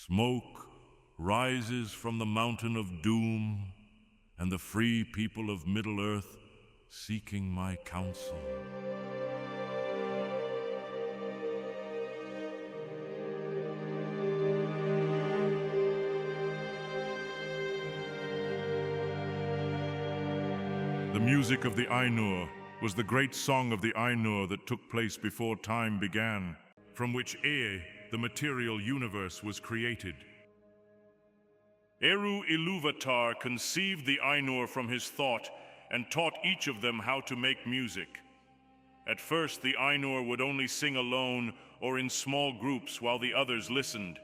Smoke rises from the mountain of doom, and the free people of Middle-earth seeking my counsel. The music of the Ainur was the great song of the Ainur that took place before time began, from which the material universe, was created. Eru Iluvatar conceived the Ainur from his thought and taught each of them how to make music. At first, the Ainur would only sing alone or in small groups while the others listened.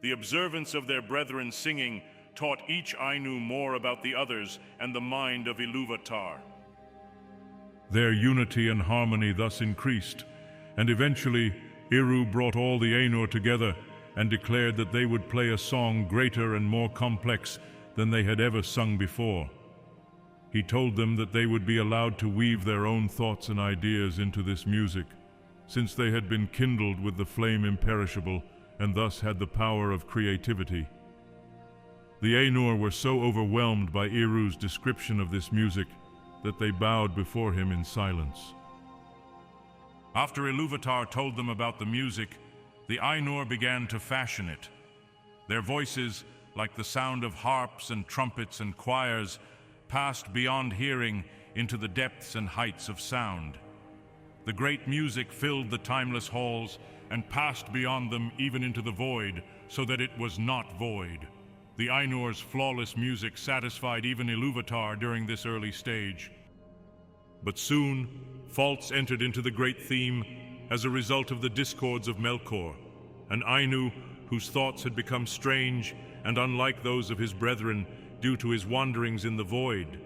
The observance of their brethren singing taught each Ainu more about the others and the mind of Iluvatar. Their unity and harmony thus increased, and eventually Eru brought all the Ainur together and declared that they would play a song greater and more complex than they had ever sung before. He told them that they would be allowed to weave their own thoughts and ideas into this music, since they had been kindled with the flame imperishable and thus had the power of creativity. The Ainur were so overwhelmed by Eru's description of this music that they bowed before him in silence. After Iluvatar told them about the music, the Ainur began to fashion it. Their voices, like the sound of harps and trumpets and choirs, passed beyond hearing into the depths and heights of sound. The great music filled the timeless halls and passed beyond them even into the void, so that it was not void. The Ainur's flawless music satisfied even Iluvatar during this early stage. But soon, faults entered into the great theme as a result of the discords of Melkor, an Ainu whose thoughts had become strange and unlike those of his brethren due to his wanderings in the void.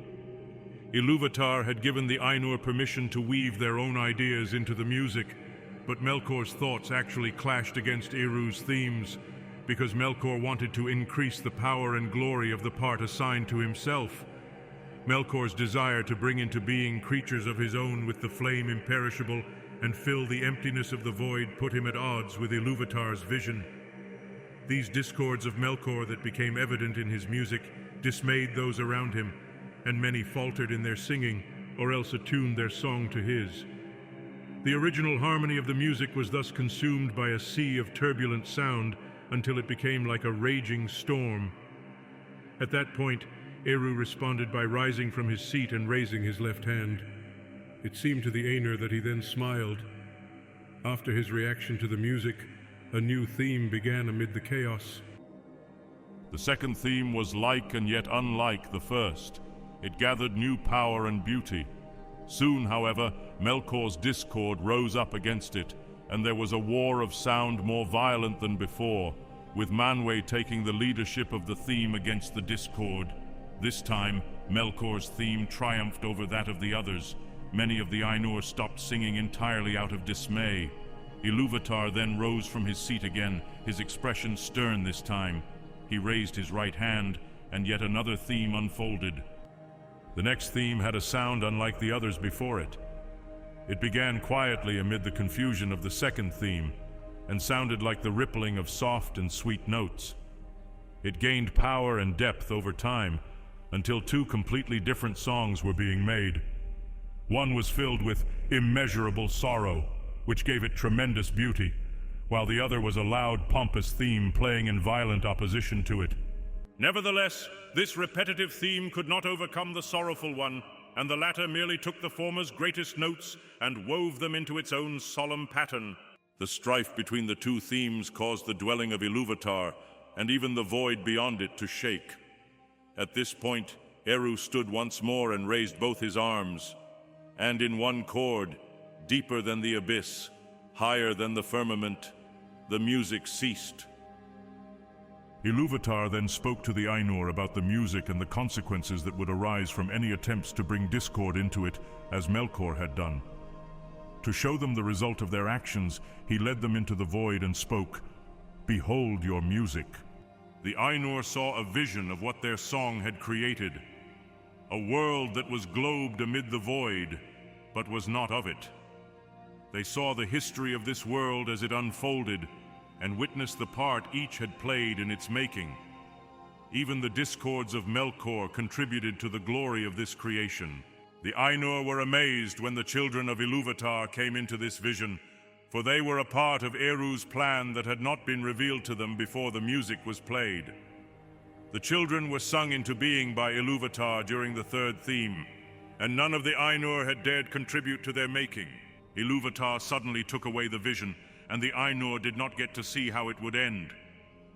Iluvatar had given the Ainur permission to weave their own ideas into the music, but Melkor's thoughts actually clashed against Eru's themes, because Melkor wanted to increase the power and glory of the part assigned to himself. Melkor's desire to bring into being creatures of his own with the flame imperishable and fill the emptiness of the void put him at odds with Iluvatar's vision. These discords of Melkor that became evident in his music dismayed those around him, and many faltered in their singing, or else attuned their song to his. The original harmony of the music was thus consumed by a sea of turbulent sound until it became like a raging storm. At that point, Eru responded by rising from his seat and raising his left hand. It seemed to the Ainur that he then smiled. After his reaction to the music, a new theme began amid the chaos. The second theme was like and yet unlike the first. It gathered new power and beauty. Soon, however, Melkor's discord rose up against it, and there was a war of sound more violent than before, with Manwë taking the leadership of the theme against the discord. This time, Melkor's theme triumphed over that of the others. Many of the Ainur stopped singing entirely out of dismay. Iluvatar then rose from his seat again, his expression stern this time. He raised his right hand, and yet another theme unfolded. The next theme had a sound unlike the others before it. It began quietly amid the confusion of the second theme, and sounded like the rippling of soft and sweet notes. It gained power and depth over time, until two completely different songs were being made. One was filled with immeasurable sorrow, which gave it tremendous beauty, while the other was a loud, pompous theme playing in violent opposition to it. Nevertheless, this repetitive theme could not overcome the sorrowful one, and the latter merely took the former's greatest notes and wove them into its own solemn pattern. The strife between the two themes caused the dwelling of Iluvatar, and even the void beyond it, to shake. At this point, Eru stood once more and raised both his arms, and in one chord, deeper than the abyss, higher than the firmament, the music ceased. Iluvatar then spoke to the Ainur about the music and the consequences that would arise from any attempts to bring discord into it, as Melkor had done. To show them the result of their actions, he led them into the void and spoke, "Behold your music." The Ainur saw a vision of what their song had created, a world that was globed amid the void, but was not of it. They saw the history of this world as it unfolded, and witnessed the part each had played in its making. Even the discords of Melkor contributed to the glory of this creation. The Ainur were amazed when the children of Ilúvatar came into this vision, for they were a part of Eru's plan that had not been revealed to them before the music was played. The children were sung into being by Ilúvatar during the third theme, and none of the Ainur had dared contribute to their making. Ilúvatar suddenly took away the vision, and the Ainur did not get to see how it would end.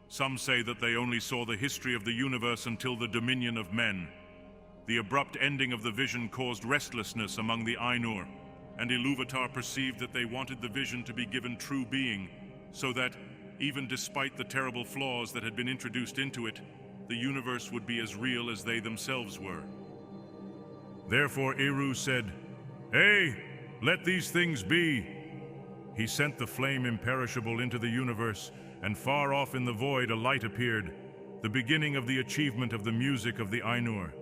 Some say that they only saw the history of the universe until the dominion of men. The abrupt ending of the vision caused restlessness among the Ainur, and Ilúvatar perceived that they wanted the vision to be given true being, so that, even despite the terrible flaws that had been introduced into it, the universe would be as real as they themselves were. Therefore Eru said, "Hey, let these things be." He sent the flame imperishable into the universe, and far off in the void a light appeared, the beginning of the achievement of the music of the Ainur.